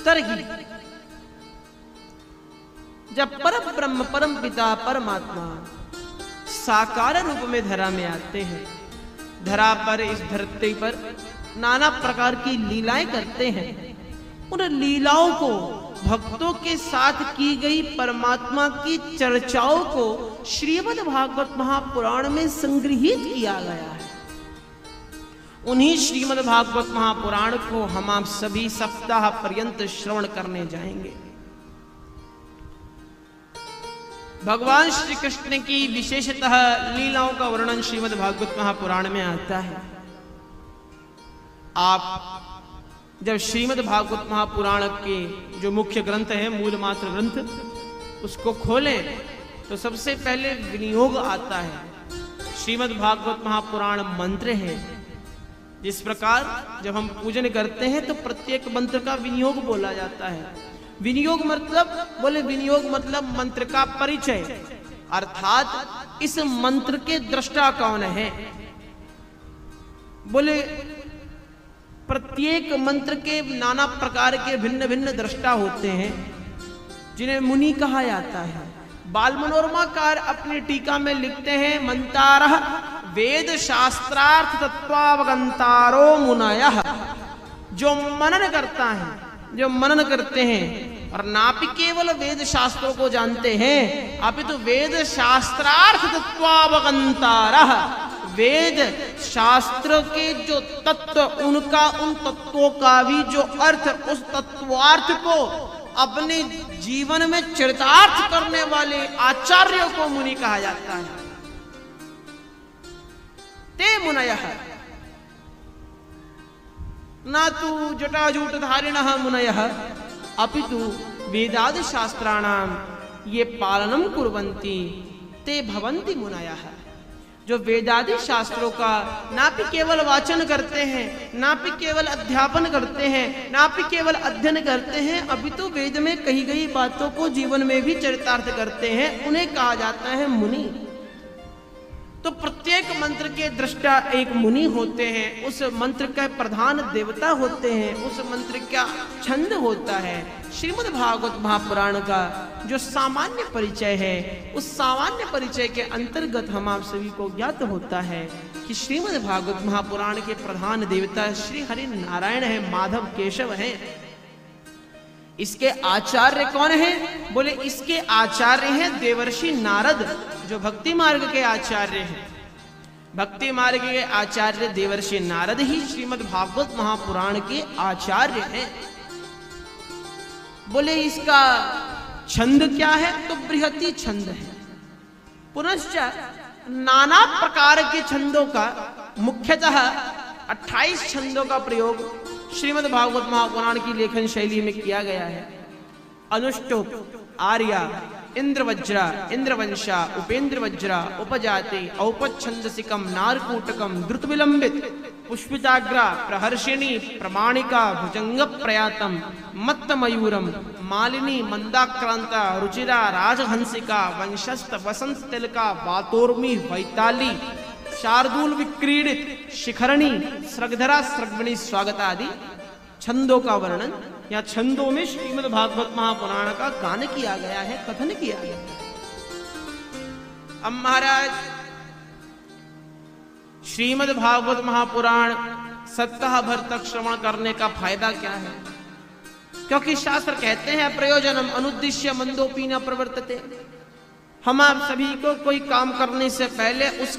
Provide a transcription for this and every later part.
तरही जब परम ब्रह्म परम पिता परमात्मा साकार रूप में धरा में आते हैं, धरा पर इस धरती पर नाना प्रकार की लीलाएं करते हैं, उन लीलाओं को भक्तों के साथ की गई परमात्मा की चर्चाओं को श्रीमद् भागवत महापुराण में संग्रहित किया गया है। उन्हीं श्रीमद् भागवत महापुराण को हम आप सभी सप्ताह पर्यंत श्रवण करने जाएंगे। भगवान श्री कृष्ण की विशेषतः लीलाओं का वर्णन श्रीमद् भागवत महापुराण में आता है। आप जब श्रीमद् भागवत महापुराण के जो मुख्य ग्रंथ है, मूल मात्र ग्रंथ, उसको खोलें तो सबसे पहले विनियोग आता है। श्रीमद् भागवत महापुराण मंत्र है। जिस प्रकार जब हम पूजन करते हैं तो प्रत्येक मंत्र का विनियोग बोला जाता है। विनियोग मतलब विनियोग मतलब मंत्र का परिचय, अर्थात इस मंत्र के दृष्टा कौन है। बोले प्रत्येक मंत्र के नाना प्रकार के भिन्न भिन्न दृष्टा होते हैं, जिन्हें मुनि कहा जाता है। बाल मनोरमाकार अपनी टीका में लिखते हैं, मंतारः वेद शास्त्रार्थ तत्वावगंतारो मुनयः। जो मनन करते हैं और ना भी केवल वेद शास्त्रों को जानते हैं, अपितु वेद शास्त्रार्थ तत्वावगंतारः, वेद शास्त्र के जो तत्व, उनका उन तत्वों का भी जो अर्थ, उस तत्वार्थ को अपने जीवन में चरितार्थ करने वाले आचार्यों को मुनि कहा जाता है। ते मुनयः न तु जटाजूट धारिणः मुनयः अपितु वेदादि शास्त्राणाम ये पालनम कुर्वन्ति ते भवन्ति मुनयः। जो वेदादि शास्त्रों का ना भी केवल वाचन करते हैं, ना भी केवल अध्यापन करते हैं, ना भी केवल अध्ययन करते हैं, अभी तो वेद में कही गई बातों को जीवन में भी चरितार्थ करते हैं, उन्हें कहा जाता है मुनि। तो प्रत्येक मंत्र के दृष्टा एक मुनि होते हैं, उस मंत्र का प्रधान देवता होते हैं, उस मंत्र का छंद होता है। श्रीमद् भागवत महापुराण का जो सामान्य परिचय है, उस सामान्य परिचय के अंतर्गत हम आप सभी को ज्ञात होता है कि श्रीमद् भागवत महापुराण के प्रधान देवता श्री हरि नारायण है, माधव केशव हैं। इसके आचार्य कौन है? बोले इसके आचार्य हैं देवर्षि नारद, जो भक्ति मार्ग के आचार्य हैं। भक्ति मार्ग के आचार्य देवर्षि नारद ही श्रीमद् भागवत महापुराण के आचार्य हैं। बोले इसका छंद क्या है? तो बृहति छंद है। पुनश्च नाना प्रकार के छंदों का, मुख्यतः 28 छंदों का प्रयोग श्रीमद् भागवत महापुराण की लेखन शैली में किया गया है। अनुष्टुप, आर्या, इंद्रवज्रा, इंद्रवंशा, उपेंद्र वज्रा, उपजाति, औपच्छंदसिकम, नारकूटकम, द्रुत विलंबित, पुष्पिताग्रा, प्रहर्षिणी, प्रमाणिका, भुजंग प्रयातम, मत्त मयूरम, मालिनी, मंदाक्रांता, रुचिरा, राजहंसिका, वंशस्थ, वसंत तिलका, वातोर्मी, वैताली, शार्दूल विक्रीडित, शिखरणी, स्रगधरा, स्रग्वणी, स्वागत आदि छंदों का वर्णन या छंदों में श्रीमद् भागवत महापुराण का गान किया गया है, कथन किया गया है। अब महाराज श्रीमद् भागवत महापुराण सप्ताह भर तक श्रवण करने का फायदा क्या है? क्योंकि शास्त्र कहते हैं प्रयोजनम अनुद्दिश्य मंदोपि न प्रवर्तते। हम आप सभी को कोई काम करने से पहले उस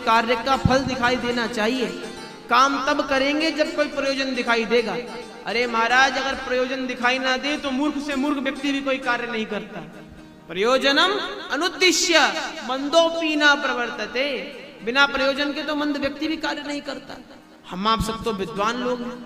कार्य का फल दिखाई देना चाहिए। काम तब करेंगे जब कोई प्रयोजन दिखाई देगा। अरे महाराज, अगर प्रयोजन दिखाई ना दे तो मूर्ख से मूर्ख व्यक्ति भी कोई कार्य नहीं करता। प्रयोजनम अनुद्दिश्य मंदोपि न प्रवर्तते, बिना प्रयोजन के तो मंद व्यक्ति भी कार्य नहीं करता। हम आप सब तो विद्वान लोग हैं,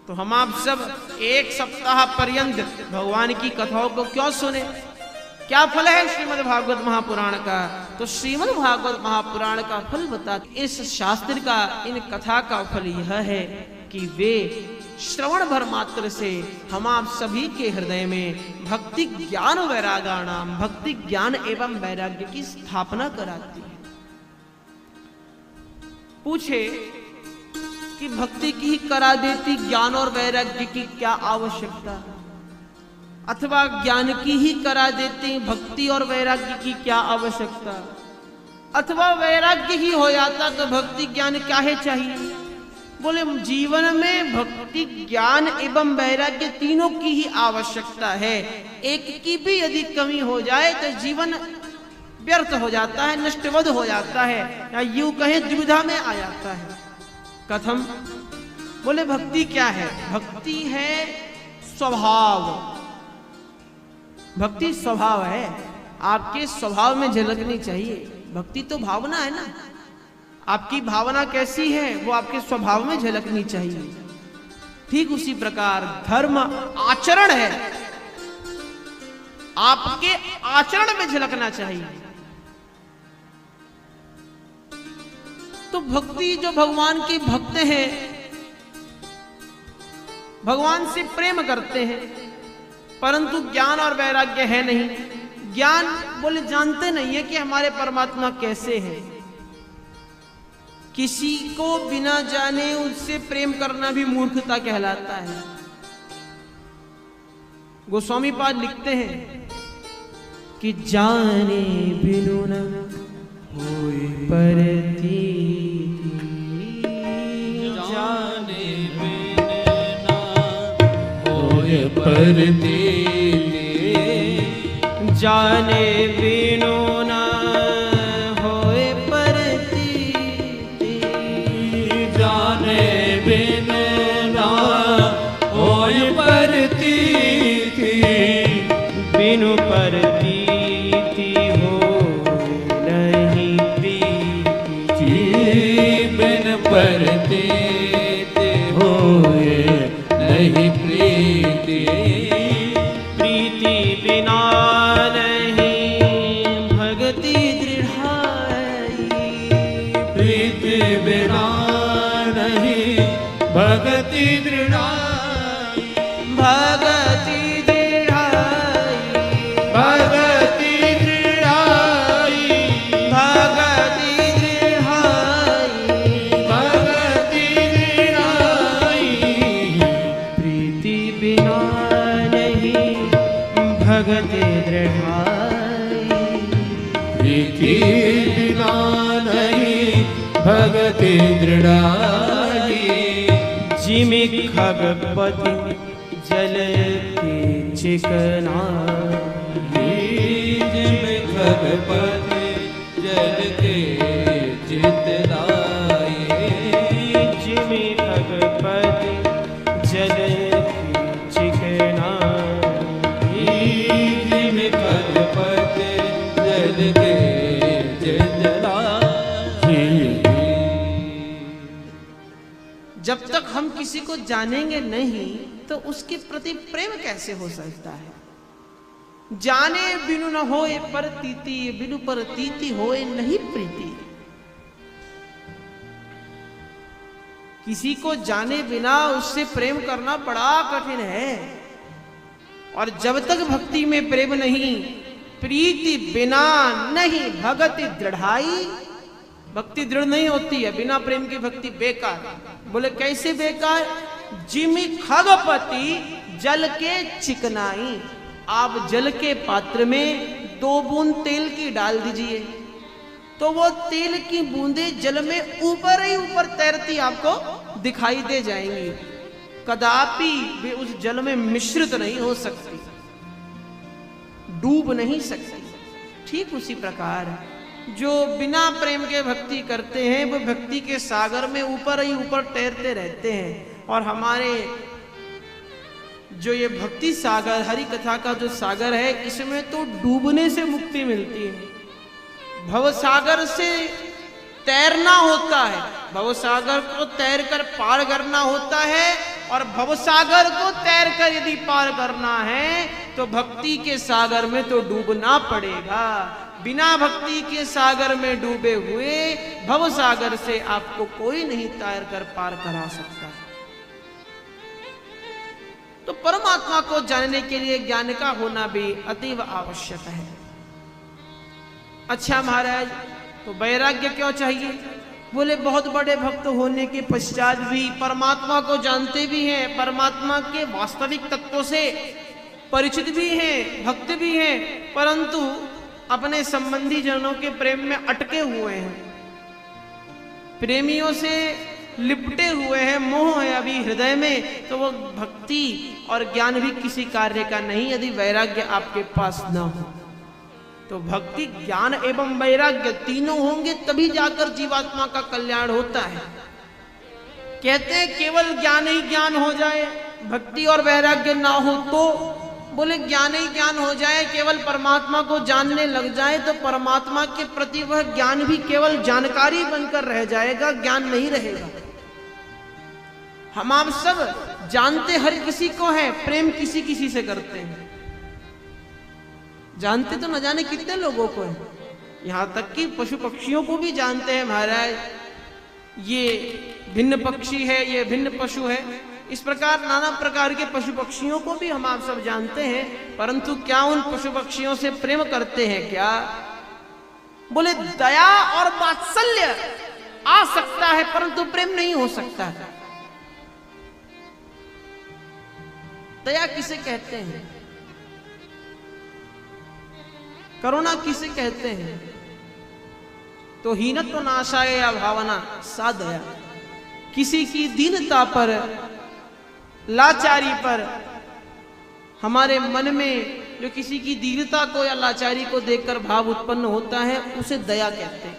तो हम आप सब एक सप्ताह पर्यंत भगवान की कथाओं को क्यों सुने? क्या फल है श्रीमद् भागवत महापुराण का? तो श्रीमद् भागवत महापुराण का फल बता, इस शास्त्र का, इन कथा का फल यह है कि वे श्रवण भर मात्र से हम आप सभी के हृदय में भक्ति ज्ञान वैरागाणाम, भक्ति ज्ञान एवं वैराग्य की स्थापना कराती है। पूछे कि भक्ति की ही करा देती ज्ञान और वैराग्य की क्या आवश्यकता, अथवा ज्ञान की ही करा देती भक्ति और वैराग्य की क्या आवश्यकता, अथवा वैराग्य ही हो जाता तो भक्ति ज्ञान क्या है चाहिए। बोले जीवन में भक्ति ज्ञान एवं वैराग्य तीनों की ही आवश्यकता है। एक की भी यदि कमी हो जाए तो जीवन व्यर्थ हो जाता है, नष्टवध हो जाता है, या यूं कहें दुविधा में आ जाता है। कथम? बोले भक्ति क्या है? भक्ति है स्वभाव। भक्ति स्वभाव है, आपके स्वभाव में झलकनी चाहिए। भक्ति तो भावना है ना, आपकी भावना कैसी है वो आपके स्वभाव में झलकनी चाहिए। ठीक उसी प्रकार धर्म आचरण है, आपके आचरण में झलकना चाहिए। तो भक्ति जो भगवान के भक्त हैं, भगवान से प्रेम करते हैं, परंतु ज्ञान और वैराग्य है नहीं। ज्ञान बोले जानते नहीं है कि हमारे परमात्मा कैसे हैं। किसी को बिना जाने उससे प्रेम करना भी मूर्खता कहलाता है। गोस्वामी पाद लिखते हैं कि जाने बिनु न होए परती, जाने बिनु न होए परती, जाने बिनु न होए परती, जाने बिनु न होए परती, बिनु परतीति हो नहीं प्रीति, बिन परतीति होए नहीं प्रीति, प्रीति बिना नहीं भगति दृढ़ाई, प्रीति बिना नहीं भगति दृढ़ाई, भगति दृढ़ाई, भगति दृढ़ाई, भगति दृढ़ाई, भगति दृढ़ाई, प्रीति बिना नहीं भगति दृढ़ाई, प्रीति बिना नहीं भगति दृढ़ाई, जिमि खगपति जल के चिकना, जिमि खगपति जल के चितलाए, जिमि खगपति जल की चिकना, जिमि खगपति जल के जब तक हम किसी को जानेंगे नहीं तो उसके प्रति प्रेम कैसे हो सकता है। जाने बिनु न होए परतीति, बिनु परतीति होए नहीं प्रीति। किसी को जाने बिना उससे प्रेम करना बड़ा कठिन है। और जब तक भक्ति में प्रेम नहीं, प्रीति बिना नहीं भगति दृढ़ाई, भक्ति दृढ़ नहीं होती है। बिना प्रेम की भक्ति बेकार। बोले कैसे बेकार? जिमि खगपति जल के चिकनाई, आप जल के पात्र में 2 बूंद तेल की डाल दीजिए तो वो तेल की बूंदें जल में ऊपर ही ऊपर तैरती आपको दिखाई दे जाएंगी, कदापि वे उस जल में मिश्रित नहीं हो सकती, डूब नहीं सकती। ठीक उसी प्रकार जो बिना प्रेम के भक्ति करते हैं वो भक्ति के सागर में ऊपर ही ऊपर तैरते रहते हैं। और हमारे जो ये भक्ति सागर, हरि कथा का जो सागर है, इसमें तो डूबने से मुक्ति मिलती है। भव सागर से तैरना होता है, भव सागर को तैर कर पार करना होता है। और भव सागर को तैर कर यदि पार करना है तो भक्ति के सागर में तो डूबना पड़ेगा। बिना भक्ति के सागर में डूबे हुए भव सागर से आपको कोई नहीं तैर कर पार करा सकता। तो परमात्मा को जानने के लिए ज्ञान का होना भी अतीव आवश्यक है। अच्छा महाराज, तो वैराग्य क्यों चाहिए? बोले बहुत बड़े भक्त होने के पश्चात भी परमात्मा को जानते भी हैं, परमात्मा के वास्तविक तत्वों से परिचित भी हैं, भक्त भी हैं, परंतु अपने संबंधी जनों के प्रेम में अटके हुए हैं, प्रेमियों से लिपटे हुए हैं, मोह है अभी हृदय में, तो वो भक्ति और ज्ञान भी किसी कार्य का नहीं यदि वैराग्य आपके पास न हो। तो भक्ति, ज्ञान एवं वैराग्य तीनों होंगे तभी जाकर जीवात्मा का कल्याण होता है। कहते हैं केवल ज्ञान ही ज्ञान हो जाए, भक्ति और वैराग्य ना हो तो? बोले ज्ञान ही ज्ञान हो जाए, केवल परमात्मा को जानने लग जाए तो परमात्मा के प्रति वह ज्ञान भी केवल जानकारी बनकर रह जाएगा, ज्ञान नहीं रहेगा। हम आप सब जानते हर किसी को है, प्रेम किसी किसी से करते हैं, जानते तो न जाने कितने लोगों को है, यहां तक कि पशु पक्षियों को भी जानते हैं, महाराज ये भिन्न पक्षी है, ये भिन्न पशु है। इस प्रकार नाना प्रकार के पशु पक्षियों को भी हम आप सब जानते हैं, परंतु क्या उन पशु पक्षियों से प्रेम करते हैं क्या? बोले दया और वात्सल्य आ सकता है परंतु प्रेम नहीं हो सकता। दया किसे कहते हैं? करुणा किसे कहते हैं? तो हीनत्व नाशाय या भावना सा दया। किसी की दीनता पर, लाचारी पर, हमारे मन में जो किसी की दीनता को या लाचारी को देखकर भाव उत्पन्न होता है उसे दया कहते हैं।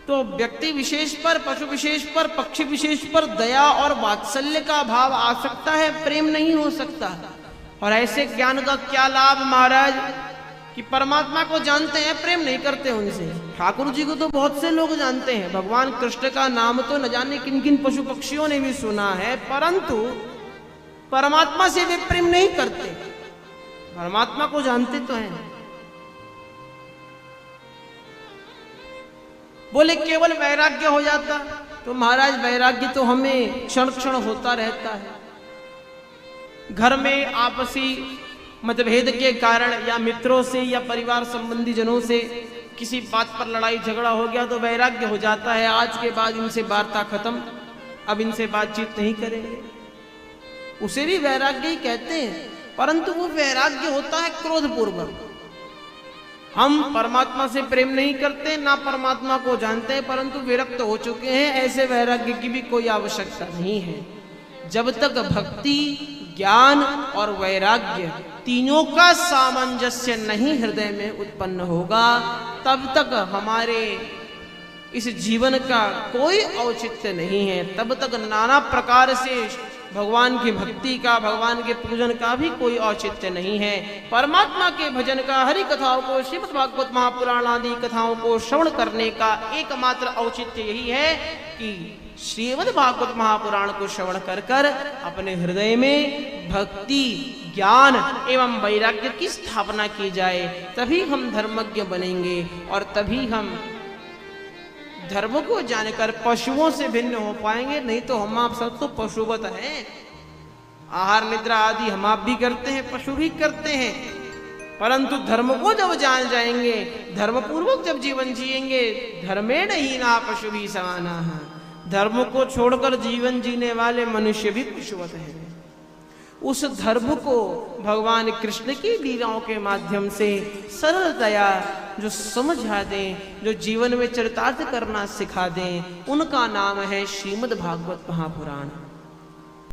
तो व्यक्ति विशेष पर, पशु विशेष पर, पक्षी विशेष पर दया और वात्सल्य का भाव आ सकता है, प्रेम नहीं हो सकता। और ऐसे ज्ञान का क्या लाभ महाराज कि परमात्मा को जानते हैं, प्रेम नहीं करते उनसे। ठाकुर जी को तो बहुत से लोग जानते हैं, भगवान कृष्ण का नाम तो न जाने किन किन पशु पक्षियों ने भी सुना है, परंतु परमात्मा से वे प्रेम नहीं करते। परमात्मा को जानते तो हैं। बोले केवल वैराग्य हो जाता, तो महाराज वैराग्य तो हमें क्षण क्षण होता रहता है। घर में आपसी मतभेद के कारण या मित्रों से या परिवार संबंधी जनों से किसी बात पर लड़ाई झगड़ा हो गया तो वैराग्य हो जाता है, आज के बाद इनसे वार्ता खत्म, अब इनसे बातचीत नहीं करेंगे। उसे भी वैराग्य ही कहते हैं, परंतु वो वैराग्य होता है क्रोधपूर्वक। हम परमात्मा से प्रेम नहीं करते, ना परमात्मा को जानते हैं, परंतु विरक्त हो चुके हैं, ऐसे वैराग्य की भी कोई आवश्यकता नहीं है। जब तक भक्ति, ज्ञान और वैराग्य तीनों का सामंजस्य नहीं हृदय में उत्पन्न होगा, तब तक हमारे इस जीवन का कोई औचित्य नहीं है। तब तक नाना प्रकार से भगवान की भक्ति का, भगवान के पूजन का भी कोई औचित्य नहीं है। परमात्मा के भजन का, हरि कथाओं को, श्रीमद् भागवत महापुराण आदि कथाओं को श्रवण करने का एकमात्र औचित्य यही है कि श्रीमद् भागवत महापुराण को श्रवण कर कर अपने हृदय में भक्ति, ज्ञान एवं वैराग्य की स्थापना की जाए, तभी हम धर्मज्ञ बनेंगे और तभी हम धर्म को जानकर पशुओं से भिन्न हो पाएंगे। नहीं तो हम आप सब तो पशुवत हैं। आहार निद्रा आदि हम आप भी करते हैं, पशु भी करते हैं, परंतु धर्म को जब जान जाएंगे, धर्म पूर्वक जब जीवन जिएंगे, धर्मेण हीना पशु भी समाना। धर्म को छोड़कर जीवन जीने वाले मनुष्य भी पशुवत हैं। उस धर्म को भगवान कृष्ण की लीलाओं के माध्यम से सरलतया जो समझा दें, जो जीवन में चरितार्थ करना सिखा दें, उनका नाम है श्रीमद् भागवत महापुराण।